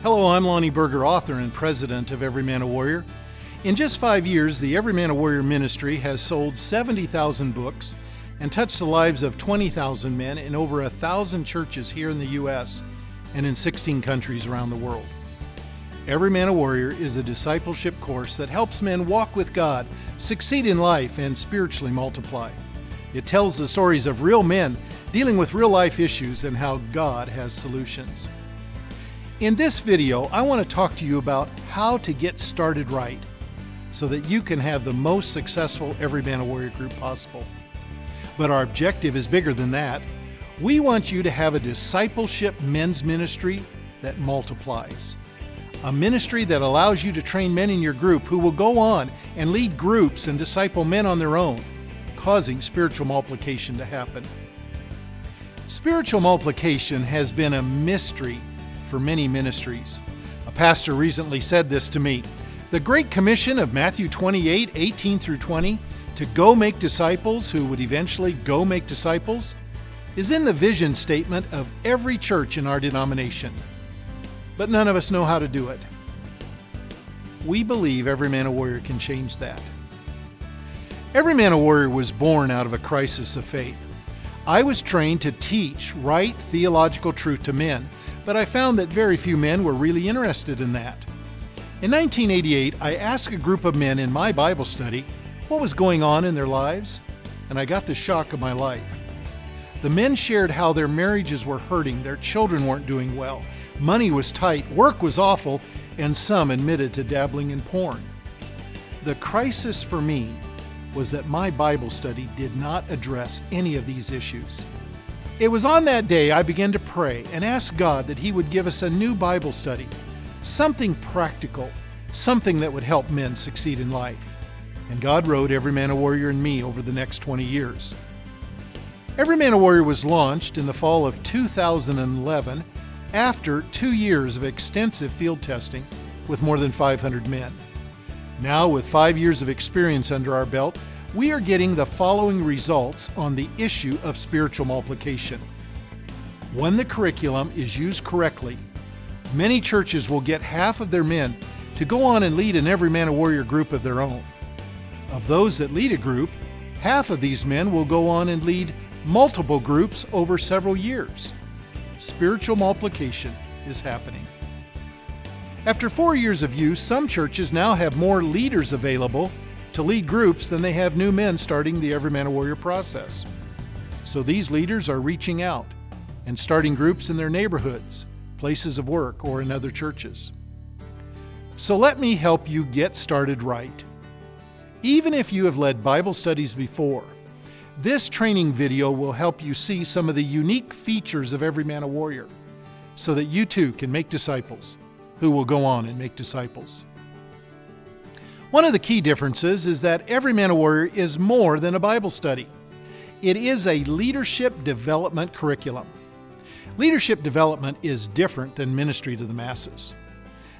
Hello, I'm Lonnie Berger, author and president of Every Man a Warrior. In just 5 years, the Every Man a Warrior ministry has sold 70,000 books and touched the lives of 20,000 men in over 1,000 churches here in the U.S. and in 16 countries around the world. Every Man a Warrior is a discipleship course that helps men walk with God, succeed in life, and spiritually multiply. It tells the stories of real men dealing with real-life issues and how God has solutions. In this video, I want to talk to you about how to get started right so that you can have the most successful Every Man a Warrior group possible. But our objective is bigger than that. We want you to have a discipleship men's ministry that multiplies. A ministry that allows you to train men in your group who will go on and lead groups and disciple men on their own, causing spiritual multiplication to happen. Spiritual multiplication has been a mystery for many ministries. A pastor recently said this to me: the Great Commission of Matthew 28:18 through 20, to go make disciples who would eventually go make disciples, is in the vision statement of every church in our denomination. But none of us know how to do it. We believe Every Man a Warrior can change that. Every Man a Warrior was born out of a crisis of faith. I was trained to teach right theological truth to men, but I found that very few men were really interested in that. In 1988, I asked a group of men in my Bible study what was going on in their lives, and I got the shock of my life. The men shared how their marriages were hurting, their children weren't doing well, money was tight, work was awful, and some admitted to dabbling in porn. The crisis for me was that my Bible study did not address any of these issues. It was on that day I began to pray and ask God that He would give us a new Bible study, something practical, something that would help men succeed in life. And God wrote Every Man a Warrior in me over the next 20 years. Every Man a Warrior was launched in the fall of 2011 after 2 years of extensive field testing with more than 500 men. Now, with 5 years of experience under our belt, we are getting the following results on the issue of spiritual multiplication. When the curriculum is used correctly, many churches will get half of their men to go on and lead an Every Man a Warrior group of their own. Of those that lead a group, half of these men will go on and lead multiple groups over several years. Spiritual multiplication is happening. After 4 years of use, some churches now have more leaders available to lead groups than they have new men starting the Every Man a Warrior process. So these leaders are reaching out and starting groups in their neighborhoods, places of work, or in other churches. So let me help you get started right. Even if you have led Bible studies before, this training video will help you see some of the unique features of Every Man a Warrior so that you too can make disciples who will go on and make disciples. One of the key differences is that Every Man a Warrior is more than a Bible study. It is a leadership development curriculum. Leadership development is different than ministry to the masses.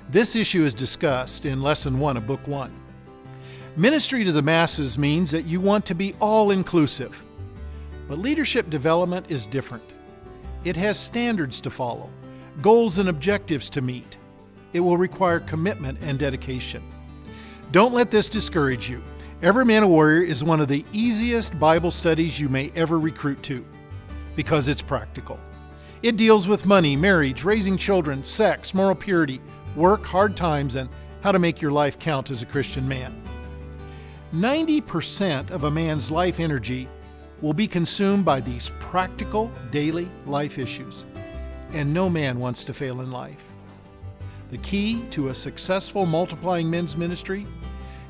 This issue is discussed in Lesson 1 of Book 1. Ministry to the masses means that you want to be all-inclusive. But leadership development is different. It has standards to follow, goals and objectives to meet. It will require commitment and dedication. Don't let this discourage you. Every Man a Warrior is one of the easiest Bible studies you may ever recruit to because it's practical. It deals with money, marriage, raising children, sex, moral purity, work, hard times, and how to make your life count as a Christian man. 90% of a man's life energy will be consumed by these practical daily life issues, and no man wants to fail in life. The key to a successful multiplying men's ministry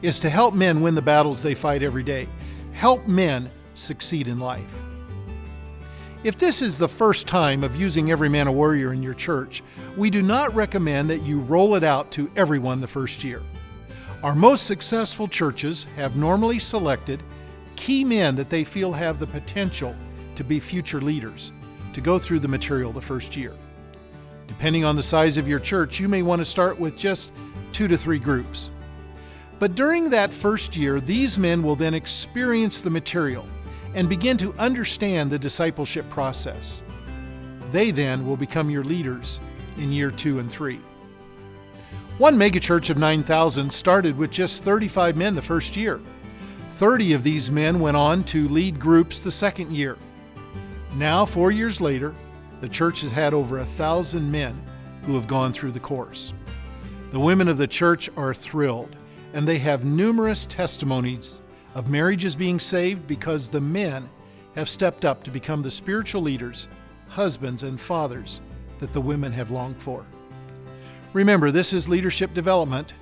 is to help men win the battles they fight every day. Help men succeed in life. If this is the first time of using Every Man a Warrior in your church, we do not recommend that you roll it out to everyone the first year. Our most successful churches have normally selected key men that they feel have the potential to be future leaders to go through the material the first year. Depending on the size of your church, you may want to start with just 2 to 3 groups. But during that first year, these men will then experience the material and begin to understand the discipleship process. They then will become your leaders in year 2 and 3. One megachurch of 9,000 started with just 35 men the first year. 30 of these men went on to lead groups the second year. Now, 4 years later, the church has had over 1,000 men who have gone through the course. The women of the church are thrilled, and they have numerous testimonies of marriages being saved because the men have stepped up to become the spiritual leaders, husbands, and fathers that the women have longed for. Remember, this is leadership development.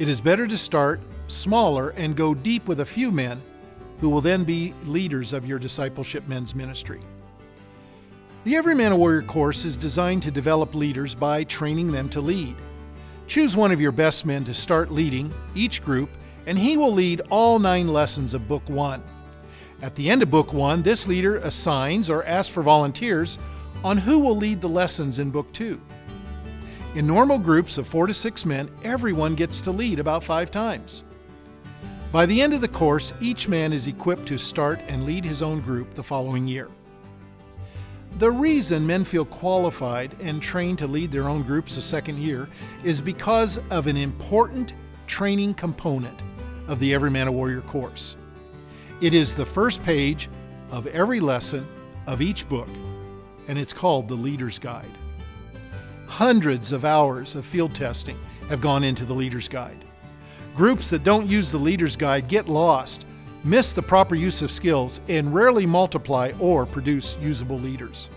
It is better to start smaller and go deep with a few men who will then be leaders of your discipleship men's ministry. The Every Man a Warrior course is designed to develop leaders by training them to lead. Choose one of your best men to start leading each group, and he will lead all 9 lessons of Book 1. At the end of Book 1, this leader assigns or asks for volunteers on who will lead the lessons in Book 2. In normal groups of 4 to 6 men, everyone gets to lead about 5 times. By the end of the course, each man is equipped to start and lead his own group the following year. The reason men feel qualified and trained to lead their own groups the second year is because of an important training component of the Every Man a Warrior course. It is the first page of every lesson of each book, and it's called the Leader's Guide. Hundreds of hours of field testing have gone into the Leader's Guide. Groups that don't use the Leader's Guide get lost, miss the proper use of skills, and rarely multiply or produce usable leaders.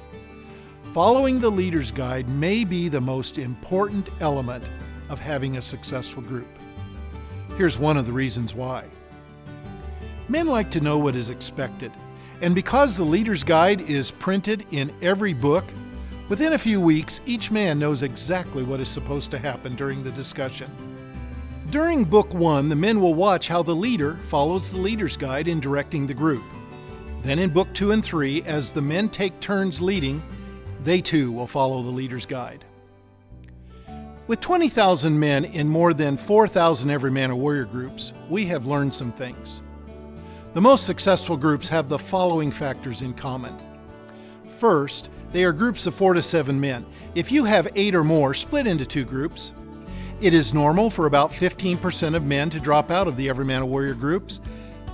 Following the Leader's Guide may be the most important element of having a successful group. Here's one of the reasons why. Men like to know what is expected, and because the Leader's Guide is printed in every book, within a few weeks, each man knows exactly what is supposed to happen during the discussion. During Book 1, the men will watch how the leader follows the Leader's Guide in directing the group. Then in Book 2 and 3, as the men take turns leading, they too will follow the Leader's Guide. With 20,000 men in more than 4,000 Every Man a Warrior groups, we have learned some things. The most successful groups have the following factors in common. First, they are groups of 4 to 7 men. If you have 8 or more, split into 2 groups. It is normal for about 15% of men to drop out of the Every Man a Warrior groups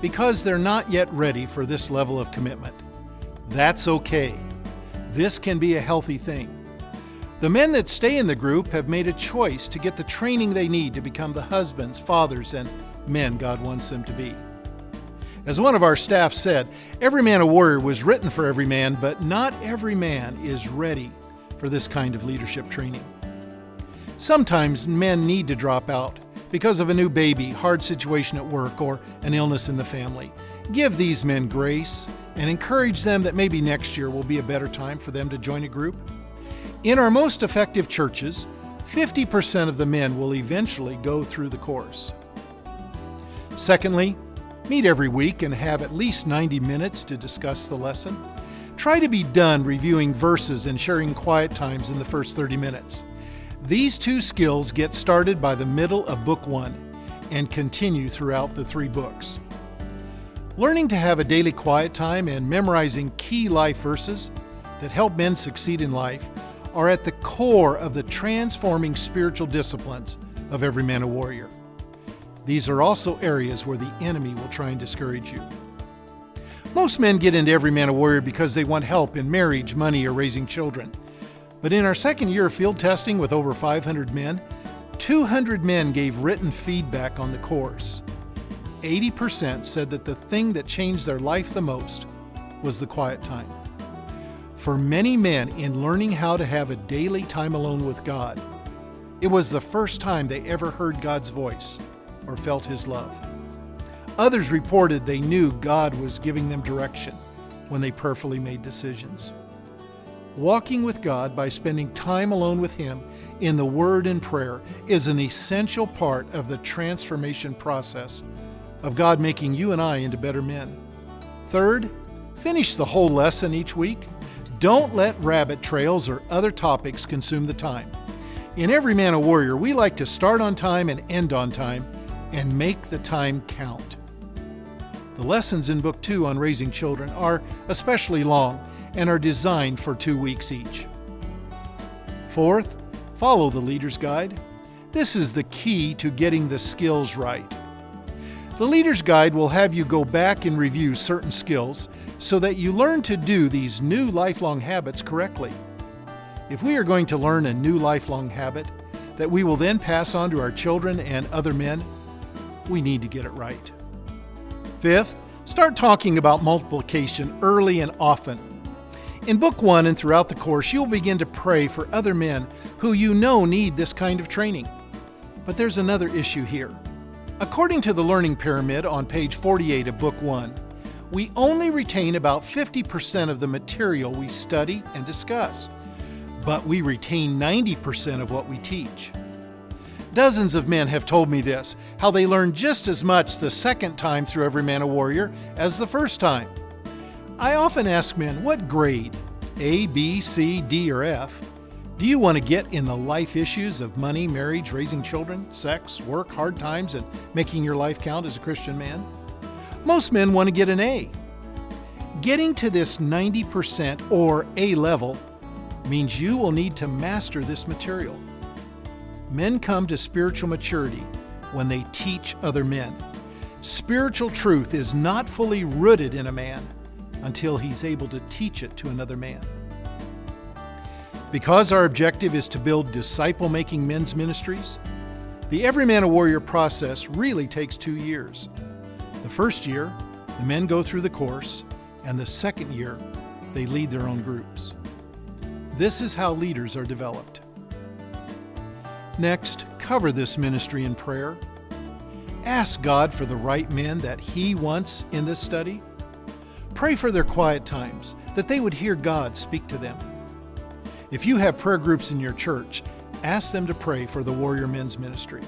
because they're not yet ready for this level of commitment. That's okay. This can be a healthy thing. The men that stay in the group have made a choice to get the training they need to become the husbands, fathers, and men God wants them to be. As one of our staff said, Every Man a Warrior was written for every man, but not every man is ready for this kind of leadership training. Sometimes men need to drop out because of a new baby, hard situation at work, or an illness in the family. Give these men grace and encourage them that maybe next year will be a better time for them to join a group. In our most effective churches, 50% of the men will eventually go through the course. Secondly, meet every week and have at least 90 minutes to discuss the lesson. Try to be done reviewing verses and sharing quiet times in the first 30 minutes. These 2 skills get started by the middle of Book 1 and continue throughout the 3 books. Learning to have a daily quiet time and memorizing key life verses that help men succeed in life are at the core of the transforming spiritual disciplines of Every Man a Warrior. These are also areas where the enemy will try and discourage you. Most men get into Every Man a Warrior because they want help in marriage, money, or raising children. But in our second year of field testing with over 500 men, 200 men gave written feedback on the course. 80% said that the thing that changed their life the most was the quiet time. For many men, in learning how to have a daily time alone with God, it was the first time they ever heard God's voice or felt His love. Others reported they knew God was giving them direction when they prayerfully made decisions. Walking with God by spending time alone with Him in the Word and prayer is an essential part of the transformation process of God making you and I into better men. Third, finish the whole lesson each week. Don't let rabbit trails or other topics consume the time. In Every Man a Warrior, we like to start on time and end on time and make the time count. The lessons in Book 2 on raising children are especially long and are designed for 2 weeks each. Fourth, follow the Leader's Guide. This is the key to getting the skills right. The Leader's Guide will have you go back and review certain skills so that you learn to do these new lifelong habits correctly. If we are going to learn a new lifelong habit that we will then pass on to our children and other men, we need to get it right. Fifth, start talking about multiplication early and often. In Book 1 and throughout the course, you'll begin to pray for other men who you know need this kind of training. But there's another issue here. According to the Learning Pyramid on page 48 of Book 1, we only retain about 50% of the material we study and discuss, but we retain 90% of what we teach. Dozens of men have told me this, how they learn just as much the second time through Every Man a Warrior as the first time. I often ask men, what grade, A, B, C, D, or F, do you want to get in the life issues of money, marriage, raising children, sex, work, hard times, and making your life count as a Christian man? Most men want to get an A. Getting to this 90% or A level means you will need to master this material. Men come to spiritual maturity when they teach other men. Spiritual truth is not fully rooted in a man until he's able to teach it to another man. Because our objective is to build disciple-making men's ministries, the Every Man a Warrior process really takes 2 years. The first year, the men go through the course, and the second year, they lead their own groups. This is how leaders are developed. Next, cover this ministry in prayer. Ask God for the right men that He wants in this study. Pray for their quiet times, that they would hear God speak to them. If you have prayer groups in your church, ask them to pray for the Warrior Men's Ministry.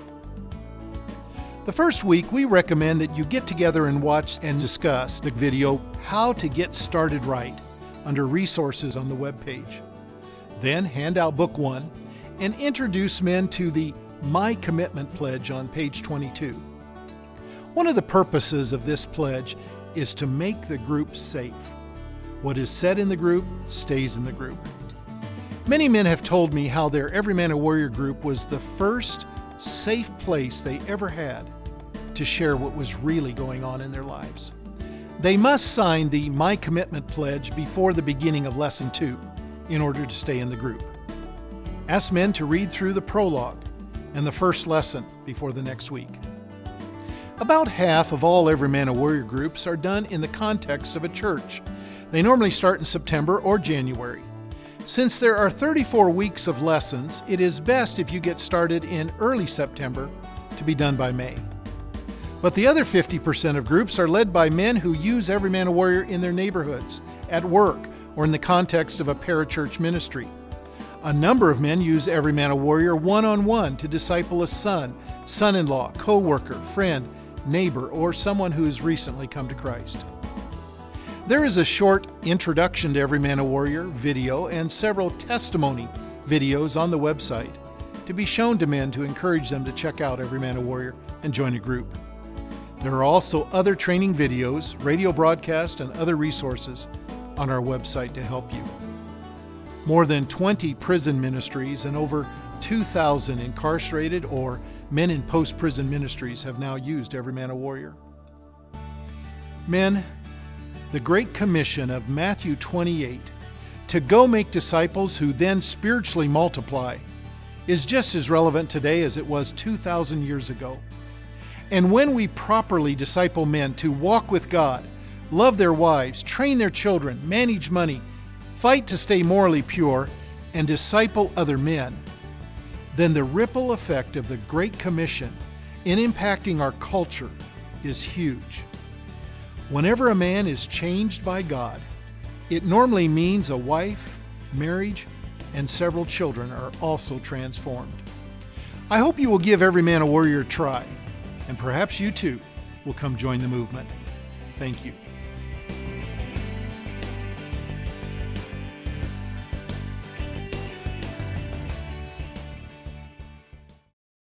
The first week, we recommend that you get together and watch and discuss the video, How to Get Started Right, under Resources on the webpage. Then hand out Book 1 and introduce men to the My Commitment Pledge on page 22. One of the purposes of this pledge is to make the group safe. What is said in the group stays in the group. Many men have told me how their Every Man a Warrior group was the first safe place they ever had to share what was really going on in their lives. They must sign the My Commitment Pledge before the beginning of Lesson 2 in order to stay in the group. Ask men to read through the prologue and the first lesson before the next week. About half of all Every Man a Warrior groups are done in the context of a church. They normally start in September or January. Since there are 34 weeks of lessons, it is best if you get started in early September to be done by May. But the other 50% of groups are led by men who use Every Man a Warrior in their neighborhoods, at work, or in the context of a parachurch ministry. A number of men use Every Man a Warrior one-on-one to disciple a son, son-in-law, co-worker, friend, neighbor, or someone who has recently come to Christ. There is a short Introduction to Every Man a Warrior video and several testimony videos on the website to be shown to men to encourage them to check out Every Man a Warrior and join a group. There are also other training videos, radio broadcasts, and other resources on our website to help you. More than 20 prison ministries and over 2,000 incarcerated or men in post-prison ministries have now used Every Man a Warrior. Men, the Great Commission of Matthew 28, to go make disciples who then spiritually multiply, is just as relevant today as it was 2,000 years ago. And when we properly disciple men to walk with God, love their wives, train their children, manage money, fight to stay morally pure, and disciple other men, then the ripple effect of the Great Commission in impacting our culture is huge. Whenever a man is changed by God, it normally means a wife, marriage, and several children are also transformed. I hope you will give Every Man a Warrior a try, and perhaps you too will come join the movement. Thank you.